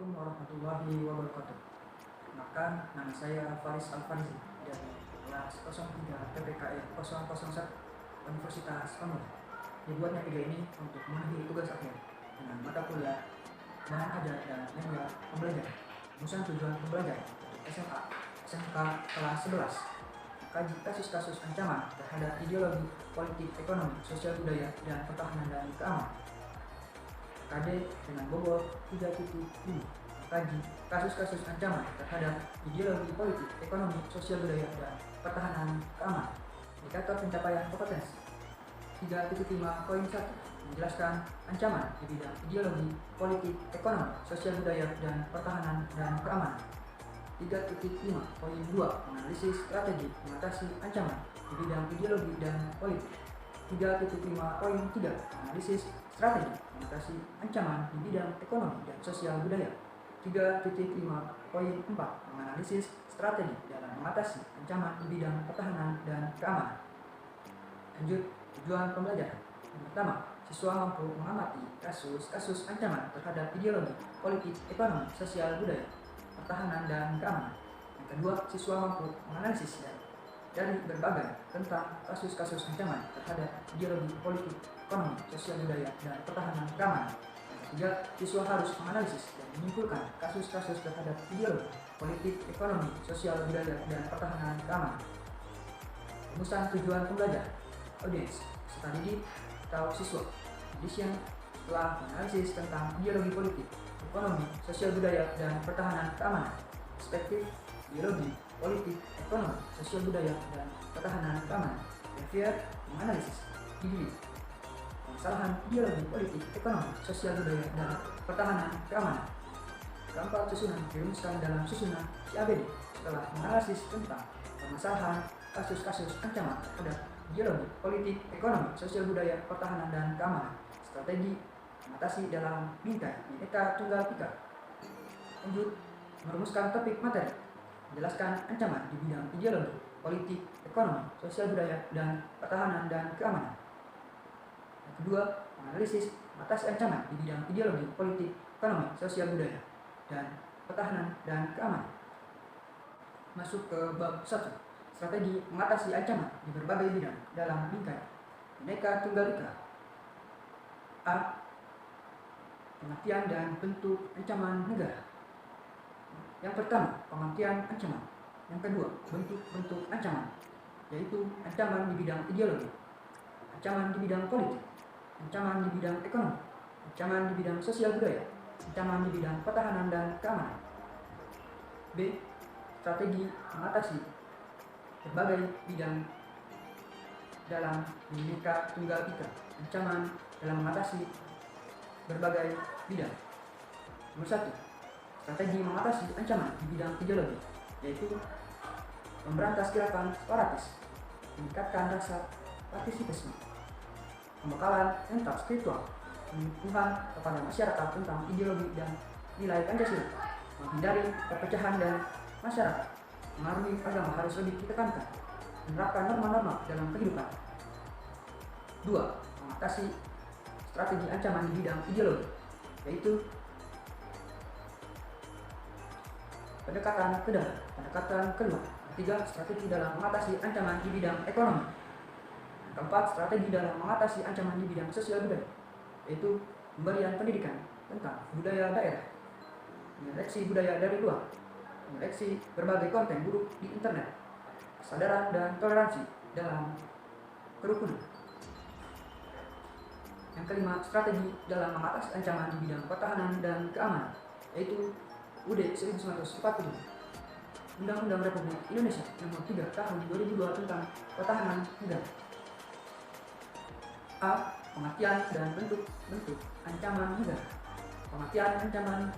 Assalamualaikum warahmatullahi wabarakatuh. Perkenalkan, nama saya Faris Alfarizi dari kelas 03 PPKN 001 Universitas Anur. Dibuatnya video ini untuk memenuhi tugas akhir dengan mata kuliah bahan ajar dan media pembelajaran. Rumusan tujuan pembelajaran SMA SMK kelas 11. Kaji kasus-kasus ancaman terhadap ideologi, politik, ekonomi, sosial budaya, dan pertahanan dan keamanan. KD dengan bobot 3.5. Kaji kasus-kasus ancaman terhadap ideologi, politik, ekonomi, sosial budaya, dan pertahanan keamanan. Indikator pencapaian kompetensi 3.5.1 menjelaskan ancaman di bidang ideologi, politik, ekonomi, sosial budaya, dan pertahanan dan keamanan. 3.5.2 menganalisis strategi mengatasi ancaman di bidang ideologi dan politik. 3.5.3 analisis strategi mengatasi ancaman di bidang ekonomi dan sosial budaya. 3.5.4 menganalisis strategi dalam mengatasi ancaman di bidang pertahanan dan keamanan. Lanjut, tujuan pembelajaran. Yang pertama, siswa mampu mengamati kasus-kasus ancaman terhadap ideologi, politik, ekonomi, sosial budaya, pertahanan dan keamanan. Yang kedua, siswa mampu menganalisis dari berbagai tentang kasus-kasus ancaman terhadap ideologi, politik, ekonomi, sosial budaya, dan pertahanan keamanan. Yang ketiga, siswa harus menganalisis dan menyimpulkan kasus-kasus terhadap ideologi, politik, ekonomi, sosial budaya, dan pertahanan keamanan. Rumusan tujuan pembelajaran. Audiens, peserta didik atau siswa. Audition telah menganalisis tentang ideologi politik, ekonomi, sosial budaya, dan pertahanan keamanan. Perspektif ideologi, politik, ekonomi, sosial budaya, dan pertahanan keamanan. Reviewer menganalisis diri permasalahan ideologi, politik, ekonomi, sosial budaya, dan pertahanan keamanan. Keempat, susunan dirumuskan dalam susunan CABD setelah menganalisis tentang permasalahan kasus-kasus ancaman terhadap ideologi, politik, ekonomi, sosial budaya, pertahanan, dan keamanan. Strategi mengatasi dalam bingkai Bhinneka Tunggal Ika. Lanjut, merumuskan topik materi. Menjelaskan ancaman di bidang ideologi, politik, ekonomi, sosial budaya, dan pertahanan dan keamanan. Yang kedua, menganalisis mengatasi ancaman di bidang ideologi, politik, ekonomi, sosial budaya, dan pertahanan dan keamanan. Masuk ke bab 1. Strategi mengatasi ancaman di berbagai bidang dalam bingkai Bhinneka Tunggal Ika. A. Pengertian dan bentuk ancaman negara. Yang pertama, pengertian ancaman. Yang kedua, bentuk-bentuk ancaman, yaitu ancaman di bidang ideologi, ancaman di bidang politik, ancaman di bidang ekonomi, ancaman di bidang sosial budaya, ancaman di bidang pertahanan dan keamanan. B. Strategi mengatasi berbagai bidang dalam Bhinneka Tunggal Ika. Ancaman dalam mengatasi berbagai bidang. Nomor 1. Strategi mengatasi ancaman di bidang ideologi, yaitu memberantas gerakan separatis, meningkatkan rasa partisipasi, pembekalan mental spiritual, pengetahuan kepada masyarakat tentang ideologi dan nilai Pancasila, menghindari perpecahan dan masyarakat, mengarungi agama harus lebih ditekankan, menerapkan norma-norma dalam kehidupan. 2. Mengatasi strategi ancaman di bidang ideologi, yaitu pendekatan ke dalam, pendekatan keluar. 3. Strategi dalam mengatasi ancaman di bidang ekonomi. 4. Strategi dalam mengatasi ancaman di bidang sosial budaya, yaitu pemberian pendidikan tentang budaya daerah, menyeleksi budaya dari luar, menyeleksi berbagai konten buruk di internet, kesadaran dan toleransi dalam kerukunan. Yang kelima, strategi dalam mengatasi ancaman di bidang pertahanan dan keamanan, yaitu UUD 1945, Undang-Undang Republik Indonesia Nomor 3 Tahun 2002 tentang Pertahanan Negara. A. Pengertian dan bentuk-bentuk ancaman negara. Pengertian ancaman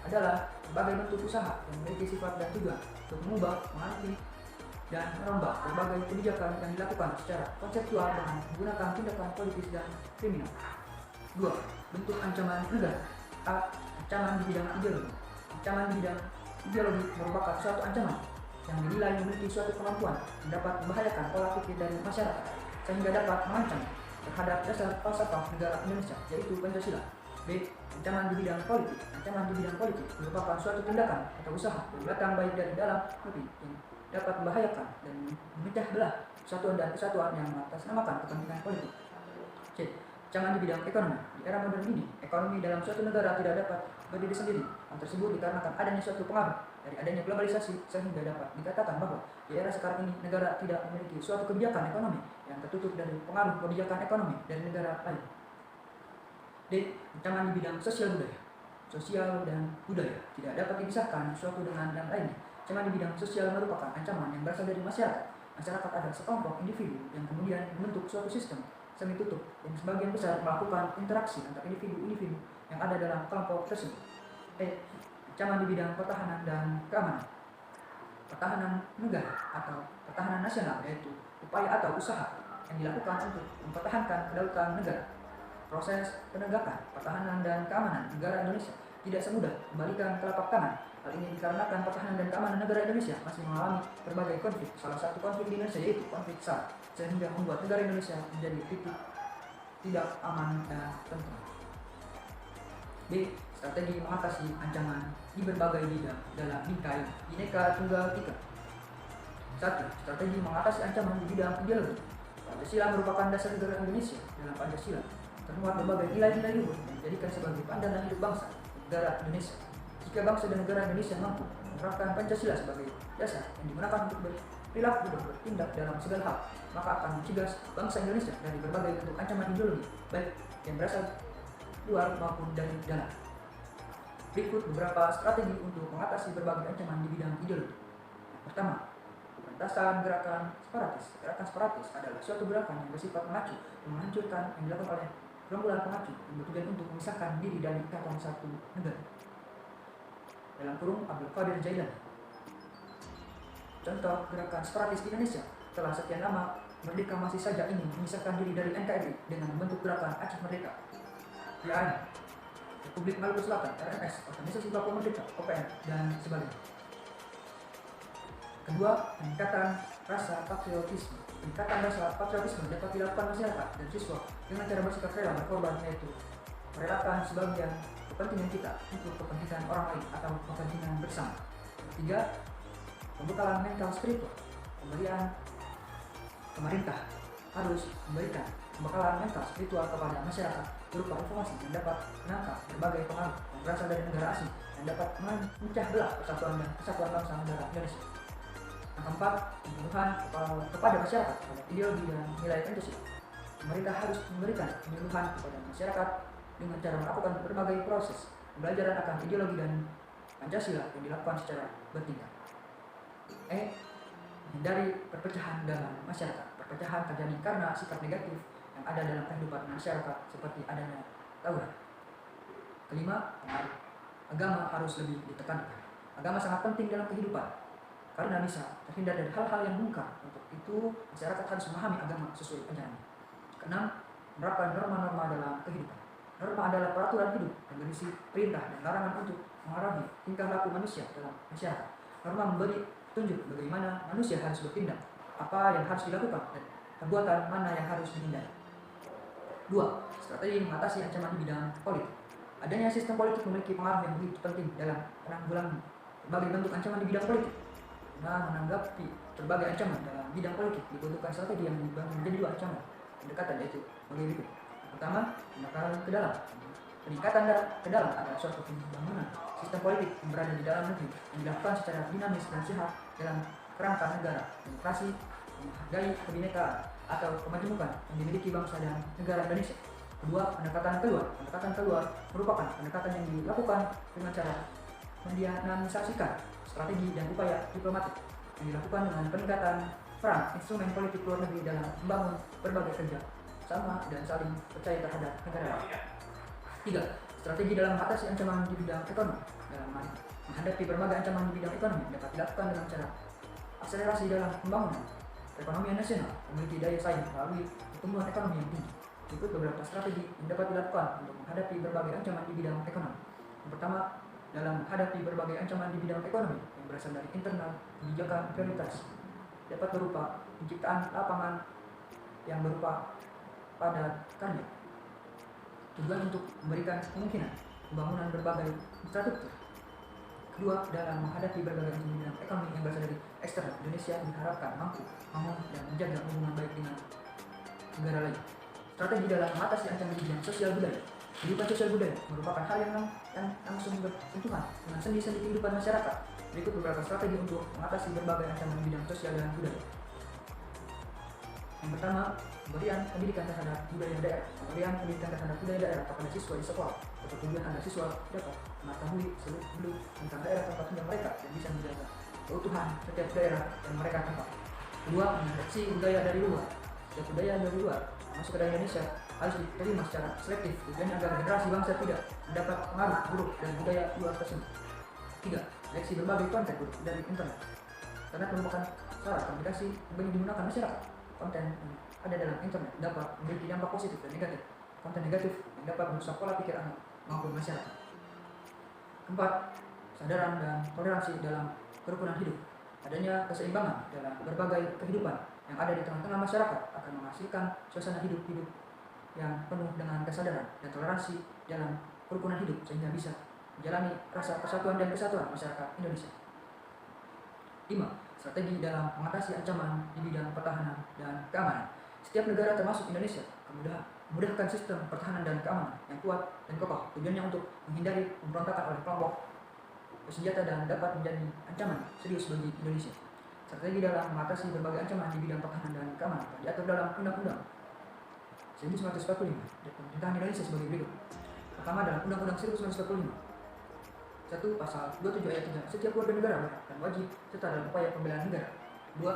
adalah berbagai bentuk usaha yang memiliki sifat dan tujuan untuk mengubah, mengalih, dan merombak berbagai kebijakan yang dilakukan secara konseptual dengan menggunakan tindakan politis dan kriminal. 2. Bentuk ancaman negara. A. Ancaman di bidang ideologi. Ancaman di bidang ideologi merupakan suatu ancaman yang dinilai memiliki suatu kemampuan yang dapat membahayakan pola pikir dari masyarakat sehingga dapat mengancam terhadap dasar falsafah negara Indonesia, yaitu Pancasila, B. Ancaman di bidang politik. Ancaman di bidang politik merupakan suatu tindakan atau usaha yang datang baik dari dalam maupun yang dapat membahayakan dan memecah belah persatuan dan kesatuan yang mengatasnamakan kepentingan politik. C. Ancaman di bidang ekonomi. Di era modern ini, ekonomi dalam suatu negara tidak dapat berdiri sendiri. Hal tersebut dikarenakan adanya suatu pengaruh dari adanya globalisasi, sehingga dapat dikatakan bahwa di era sekarang ini negara tidak memiliki suatu kebijakan ekonomi yang tertutup dari pengaruh kebijakan ekonomi dari negara lain. D. Ancaman di bidang sosial budaya. Sosial dan budaya tidak dapat dipisahkan suatu dengan yang lainnya. Ancaman di bidang sosial merupakan ancaman yang berasal dari masyarakat. Masyarakat adalah sekelompok individu yang kemudian membentuk suatu sistem semi tutup yang sebagian besar melakukan interaksi antar individu-individu yang ada dalam kelompok tersebut. E. Ancaman di bidang pertahanan dan keamanan. Pertahanan negara atau pertahanan nasional yaitu upaya atau usaha yang dilakukan untuk mempertahankan kedaulatan negara. Proses penegakan pertahanan dan keamanan negara Indonesia tidak semudah kembalikan telapak tangan. Hal ini dikarenakan pertahanan dan keamanan negara Indonesia masih mengalami berbagai konflik. Salah satu konflik di Indonesia yaitu konflik SAR, sehingga membuat negara Indonesia menjadi titik tidak aman dan tentram. B. Strategi mengatasi ancaman di berbagai bidang dalam bingkai Bhinneka Tunggal Ika. 1. Strategi mengatasi ancaman di bidang ideologi. Pancasila merupakan dasar negara Indonesia. Dalam Pancasila termuat berbagai nilai-nilai luhur yang dijadikan sebagai pandangan hidup bangsa negara Indonesia. Jika bangsa dan negara Indonesia mampu menerapkan Pancasila sebagai dasar yang digunakan untuk berperilaku dan bertindak dalam segala hal, maka akan mencegah bangsa Indonesia dari berbagai bentuk ancaman ideologi, baik yang berasal luar maupun dari dalam. Berikut beberapa strategi untuk mengatasi berbagai ancaman di bidang ideologi. Yang pertama, pemberantasan gerakan separatis. Gerakan separatis adalah suatu gerakan yang bersifat mengacu dan menghancurkan yang dilakukan oleh gerombolan pengacu yang bertujuan untuk memisahkan diri dari ikatan satu negara. Dalam kurung Abdul Qadir Jailani. Contoh gerakan separatis di Indonesia setelah sekian lama merdeka masih saja ingin memisahkan diri dari NKRI dengan membentuk gerakan Aceh Merdeka. PAN, Republik Maluku Selatan, RMS, Organisasi Papua Merdeka, OPM, dan sebagainya. Kedua, peningkatan rasa patriotisme. Peningkatan rasa patriotisme dapat dilakukan masyarakat dan siswa dengan cara bersikap rela berkorban, yaitu merelakan sebagian kepentingan kita untuk kepentingan orang lain atau kepentingan bersama. Ketiga, pembekalan mental spiritual. Pemerintah harus memberikan pembekalan mental spiritual kepada masyarakat berupa informasi yang dapat menangkap berbagai pengaruh yang berasal dari negara asing yang dapat memecah belah persatuan dan kesatuan bangsa negara Indonesia. Yang keempat, penyuluhan kepada masyarakat pada ideologi dan nilai Pancasila. Pemerintah harus memberikan penyuluhan kepada masyarakat dengan cara melakukan berbagai proses pembelajaran akan ideologi dan Pancasila yang dilakukan secara bertingkat. E. Menghindari perpecahan dalam masyarakat. Perpecahan terjadi karena sikap negatif yang ada dalam kehidupan masyarakat seperti adanya tawuran. Kelima, pengaruh agama harus lebih ditekankan. Agama sangat penting dalam kehidupan karena bisa terhindar dari hal-hal yang mungkar. Untuk itu, masyarakat harus memahami agama sesuai ajarannya. Keenam, menerapkan norma-norma dalam kehidupan. Norma adalah peraturan hidup yang berisi perintah dan larangan untuk mengaruhi tingkah laku manusia dalam masyarakat. Norma memberi petunjuk bagaimana manusia harus bertindak, apa yang harus dilakukan, dan perbuatan mana yang harus dihindari. 2. Strategi mengatasi ancaman di bidang politik. Adanya sistem politik memiliki pengaruh yang begitu penting dalam penanggulangan berbagai bentuk ancaman di bidang politik. Nah, menanggapi berbagai ancaman dalam bidang politik dibutuhkan strategi yang dibangun menjadi dua ancaman pendekatan, yaitu berikut. Pertama, pendekatan ke dalam. Peningkatan ke dalam adalah suatu pembangunan sistem politik yang berada di dalam negeri yang dilakukan secara dinamis dan sehat dalam kerangka negara, demokrasi, menghargai kebinekaan atau kemajemukan yang dimiliki bangsa dan negara Indonesia. Kedua, pendekatan keluar. Pendekatan keluar merupakan pendekatan yang dilakukan dengan cara mendinamisasikan strategi dan upaya diplomatik yang dilakukan dengan peningkatan peran instrumen politik luar negeri dalam membangun berbagai kerja sama dan saling percaya terhadap negara lain. 3. Strategi dalam mengatasi ancaman di bidang ekonomi. Dalam menghadapi berbagai ancaman di bidang ekonomi dapat dilakukan dengan cara akselerasi dalam pembangunan perekonomian nasional memiliki daya saing melalui pertumbuhan ekonomi yang tinggi. Berikut beberapa strategi yang dapat dilakukan untuk menghadapi berbagai ancaman di bidang ekonomi. Yang pertama, dalam menghadapi berbagai ancaman di bidang ekonomi yang berasal dari internal, kebijakan prioritas dapat berupa penciptaan lapangan yang berupa padat karya. Tujuan untuk memberikan kemungkinan pembangunan berbagai infrastruktur. Kedua, dalam menghadapi berbagai ancaman bidang ekonomi yang berasal dari eksternal, Indonesia diharapkan mampu membangun dan menjaga hubungan baik dengan negara lain. Strategi dalam mengatasi ancaman di bidang sosial budaya. Kehidupan sosial budaya merupakan hal yang langsung bersentuhan dengan sendi-sendi kehidupan masyarakat. Berikut beberapa strategi untuk mengatasi berbagai ancaman di bidang sosial dan budaya. Yang pertama, pemberian pendidikan terhadap budaya daerah. Pemberian pendidikan terhadap budaya daerah kepada siswa di sekolah bertujuan agar siswa dapat mengetahui seluk-beluk tentang daerah tempat tinggal mereka dan bisa menjaga keutuhan setiap daerah yang mereka tempat. Kedua, mengadopsi budaya dari luar. Setiap budaya dari luar masuk ke daerah Indonesia harus diterima secara selektif, tujuannya agar generasi bangsa tidak mendapat pengaruh buruk dan budaya luar tersebut. Tiga, seleksi berbagai konten buruk dari internet. Karena merupakan sarana komunikasi yang banyak digunakan masyarakat. Konten yang ada dalam internet dapat memiliki dampak positif dan negatif. Konten negatif yang dapat merusak pola pikir anak maupun masyarakat. Keempat, kesadaran dan toleransi dalam kerukunan hidup. Adanya keseimbangan dalam berbagai kehidupan yang ada di tengah-tengah masyarakat akan menghasilkan suasana hidup yang penuh dengan kesadaran dan toleransi dalam kerukunan hidup sehingga bisa menjalani rasa persatuan dan kesatuan masyarakat Indonesia. 5. Strategi dalam mengatasi ancaman di bidang pertahanan dan keamanan. Setiap negara termasuk Indonesia memudahkan sistem pertahanan dan keamanan yang kuat dan kokoh. Tujuannya untuk menghindari pemberontakan oleh kelompok bersenjata dan dapat menjadi ancaman serius bagi Indonesia. Strategi dalam mengatasi berbagai ancaman di bidang pertahanan dan keamanan diatur dalam Undang-Undang 1945 dan pemerintahan Indonesia sebagai berikut. Pertama, dalam Undang-Undang 1945. 1. Pasal 27 ayat 3. Setiap warga negara berhak dan wajib serta dalam upaya pembelaan negara. 2.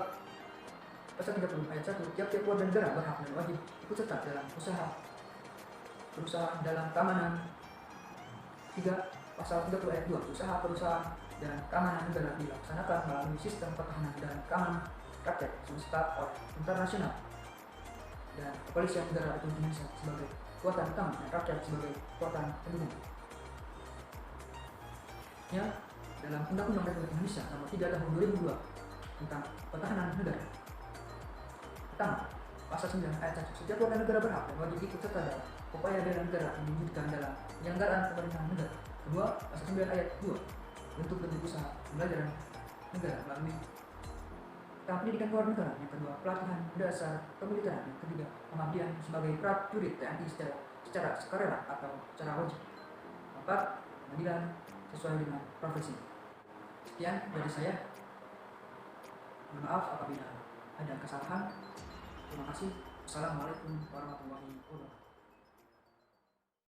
Pasal 30 ayat 1. Tiap-tiap warga negara berhak dan wajib ikut serta dalam perusahaan dalam keamanan. 3. Pasal 30 ayat 2. Usaha perusahaan dan keamanan negara dilaksanakan melalui sistem pertahanan dan keamanan rakyat semesta oleh internasional dan kepolisian negara Republik Indonesia sebagai kekuatan utama dan rakyat sebagai kekuatan pendukung. Dalam Undang-Undang Republik Indonesia Nomor 3 Tahun 2002 tentang pertahanan negara. Pertama, Pasal 9 ayat 1. Setiap warga negara berhak dan wajib ikut serta dalam upaya bela negara yang diwujudkan dalam penyelenggaraan pemerintahan negara. Kedua, Pasal 9 ayat 2. Bentuk-bentuk usaha pembelajaran negara melalui pendidikan luar negara. Yang kedua, pelatihan dasar kemiliteran. Yang ketiga, pengabdian sebagai prajurit TNI secara sukarela atau secara wajib. 4. Pengadilan sesuai dengan profesi. Sekian dari saya. Mohon maaf apabila ada kesalahan. Terima kasih. Assalamualaikum warahmatullahi wabarakatuh.